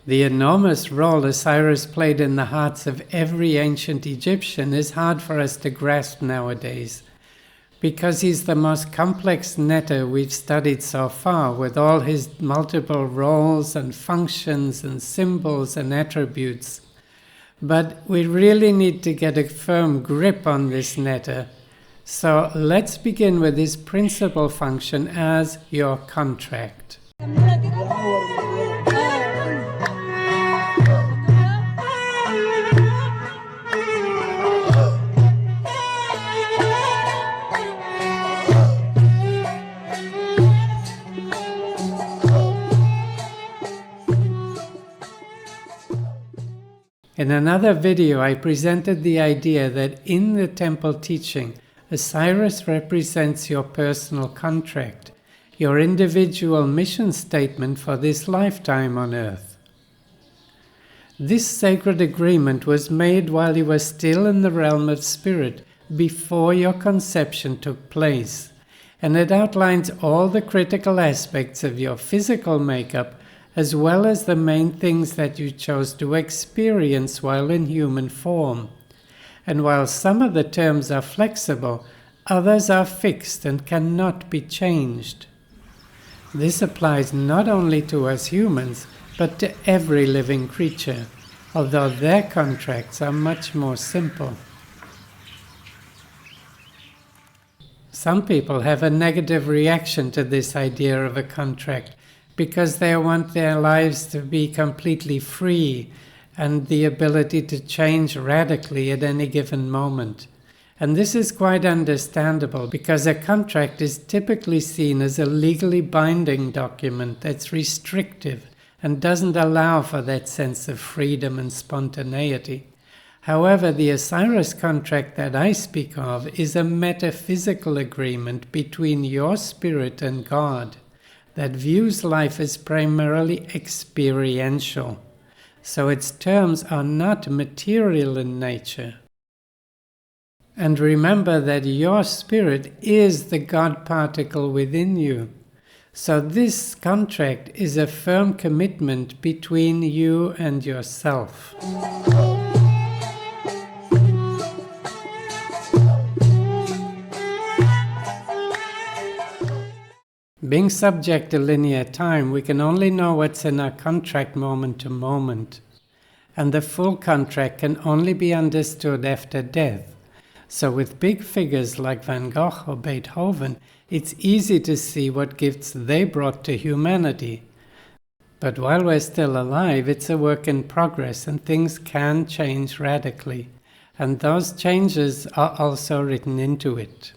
The enormous role Osiris played in the hearts of every ancient Egyptian is hard for us to grasp nowadays, because he's the most complex netter we've studied so far, with all his multiple roles and functions and symbols and attributes. But we really need to get a firm grip on this netter. So let's begin with his principal function as your contract. In another video, I presented the idea that in the temple teaching, Osiris represents your personal contract, your individual mission statement for this lifetime on earth. This sacred agreement was made while you were still in the realm of spirit, before your conception took place, and it outlines all the critical aspects of your physical makeup, as well as the main things that you chose to experience while in human form. And while some of the terms are flexible, others are fixed and cannot be changed. This applies not only to us humans, but to every living creature, although their contracts are much more simple. Some people have a negative reaction to this idea of a contract, because they want their lives to be completely free and the ability to change radically at any given moment. And this is quite understandable, because a contract is typically seen as a legally binding document that's restrictive and doesn't allow for that sense of freedom and spontaneity. However, the Osiris contract that I speak of is a metaphysical agreement between your spirit and God that views life as primarily experiential, so its terms are not material in nature. And remember that your spirit is the God particle within you, so this contract is a firm commitment between you and yourself. Being subject to linear time, we can only know what's in our contract moment to moment, and the full contract can only be understood after death. So with big figures like Van Gogh or Beethoven, it's easy to see what gifts they brought to humanity. But while we're still alive, it's a work in progress, and things can change radically, and those changes are also written into it.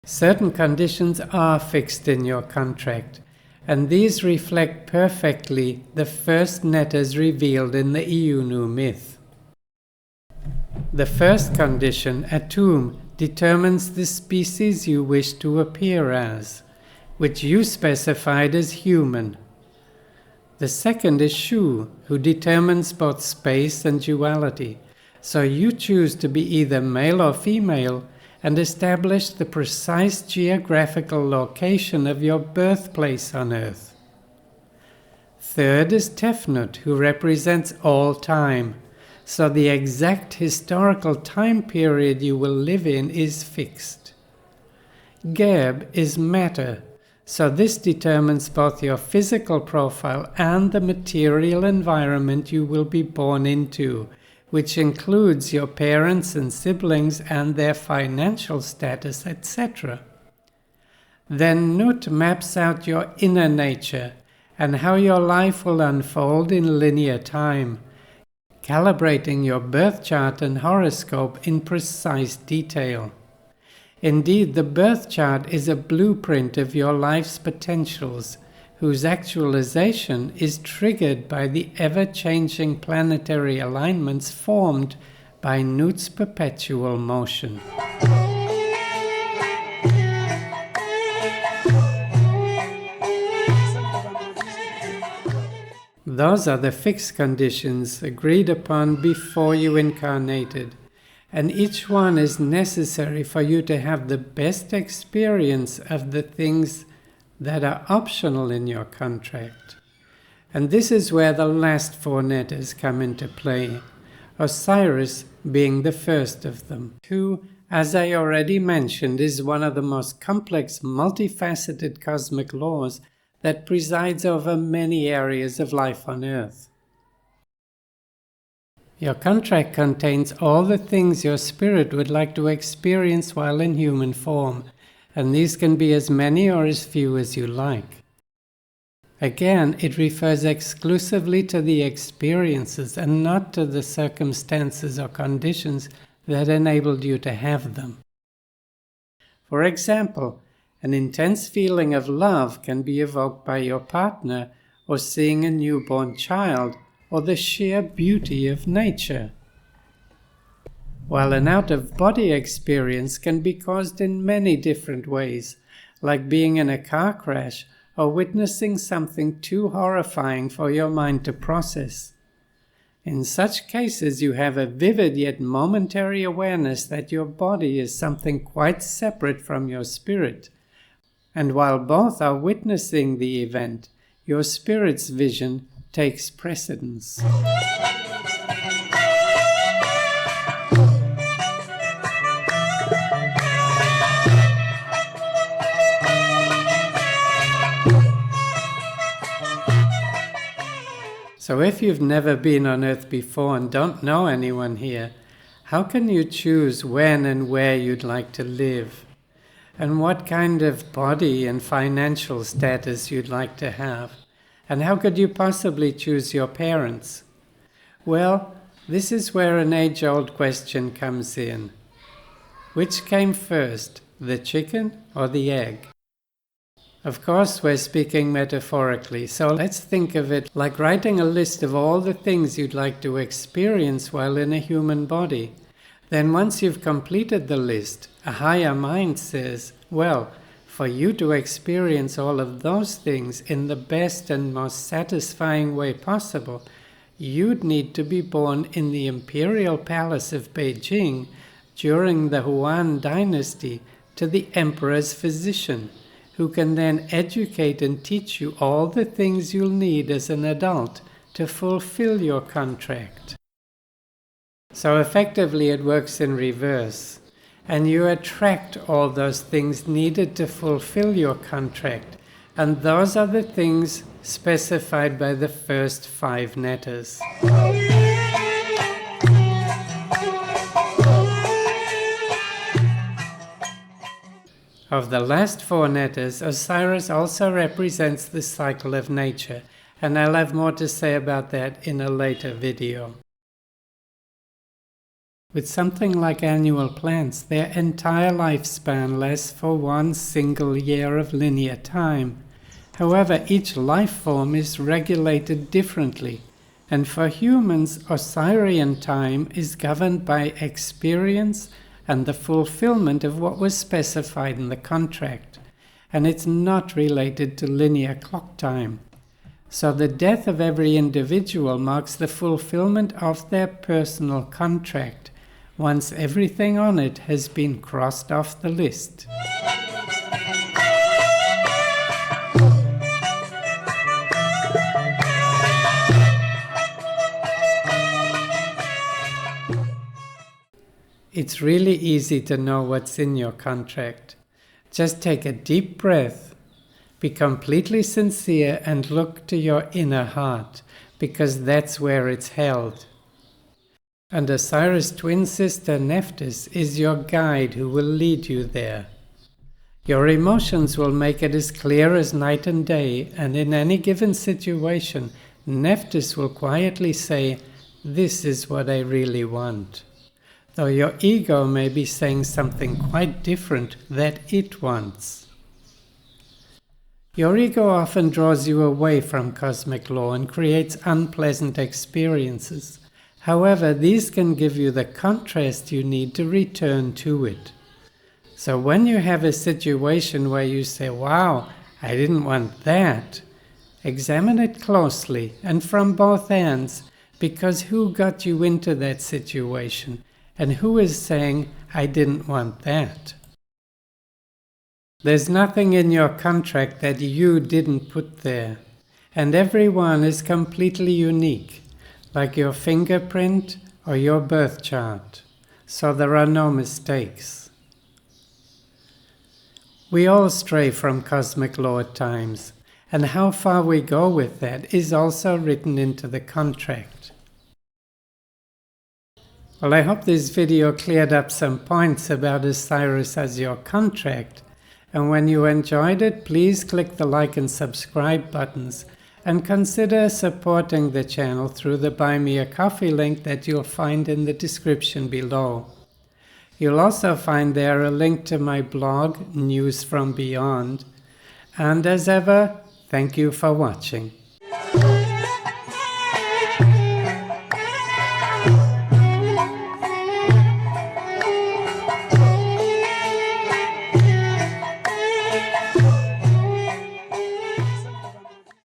Certain conditions are fixed in your contract, and these reflect perfectly the first netters revealed in the Iunu myth. The first condition, Atum, determines the species you wish to appear as, which you specified as human. The second is Shu, who determines both space and duality, so you choose to be either male or female, and establish the precise geographical location of your birthplace on earth. Third is Tefnut, who represents all time, so the exact historical time period you will live in is fixed. Geb is matter, so this determines both your physical profile and the material environment you will be born into, which includes your parents and siblings and their financial status, etc. Then Nut maps out your inner nature and how your life will unfold in linear time, calibrating your birth chart and horoscope in precise detail. Indeed, the birth chart is a blueprint of your life's potentials, whose actualization is triggered by the ever-changing planetary alignments formed by Nut's perpetual motion. Those are the fixed conditions agreed upon before you incarnated, and each one is necessary for you to have the best experience of the things that are optional in your contract. And this is where the last 4 netters come into play, Osiris being the first of them, who, as I already mentioned, is one of the most complex, multifaceted cosmic laws that presides over many areas of life on Earth. Your contract contains all the things your spirit would like to experience while in human form, and these can be as many or as few as you like. Again, it refers exclusively to the experiences and not to the circumstances or conditions that enabled you to have them. For example, an intense feeling of love can be evoked by your partner, or seeing a newborn child, or the sheer beauty of nature. While an out-of-body experience can be caused in many different ways, like being in a car crash or witnessing something too horrifying for your mind to process. In such cases, you have a vivid yet momentary awareness that your body is something quite separate from your spirit. And while both are witnessing the event, your spirit's vision takes precedence. So if you've never been on Earth before and don't know anyone here, how can you choose when and where you'd like to live? And what kind of body and financial status you'd like to have? And how could you possibly choose your parents? Well, this is where an age-old question comes in. Which came first, the chicken or the egg? Of course, we're speaking metaphorically, so let's think of it like writing a list of all the things you'd like to experience while in a human body. Then once you've completed the list, a higher mind says, well, for you to experience all of those things in the best and most satisfying way possible, you'd need to be born in the imperial palace of Beijing during the Yuan dynasty to the emperor's physician, who can then educate and teach you all the things you'll need as an adult to fulfill your contract. So effectively it works in reverse, and you attract all those things needed to fulfill your contract, and those are the things specified by the first 5 netters. Of the last 4 netters, Osiris also represents the cycle of nature, and I'll have more to say about that in a later video. With something like annual plants, their entire lifespan lasts for one single year of linear time. However, each life form is regulated differently, and for humans, Osirian time is governed by experience and the fulfillment of what was specified in the contract, and it's not related to linear clock time. So the death of every individual marks the fulfillment of their personal contract, once everything on it has been crossed off the list. It's really easy to know what's in your contract. Just take a deep breath, be completely sincere, and look to your inner heart, because that's where it's held. And Osiris' twin sister Nephthys is your guide who will lead you there. Your emotions will make it as clear as night and day, and in any given situation, Nephthys will quietly say, "This is what I really want," though your ego may be saying something quite different that it wants. Your ego often draws you away from cosmic law and creates unpleasant experiences. However, these can give you the contrast you need to return to it. So when you have a situation where you say, "Wow, I didn't want that," examine it closely and from both ends, because who got you into that situation? And who is saying, "I didn't want that"? There's nothing in your contract that you didn't put there, and everyone is completely unique, like your fingerprint or your birth chart, so there are no mistakes. We all stray from cosmic law at times, and how far we go with that is also written into the contract. Well, I hope this video cleared up some points about Osiris as your contract, and when you enjoyed it, please click the like and subscribe buttons, and consider supporting the channel through the Buy Me a Coffee link that you'll find in the description below. You'll also find there a link to my blog, News from Beyond. And as ever, thank you for watching.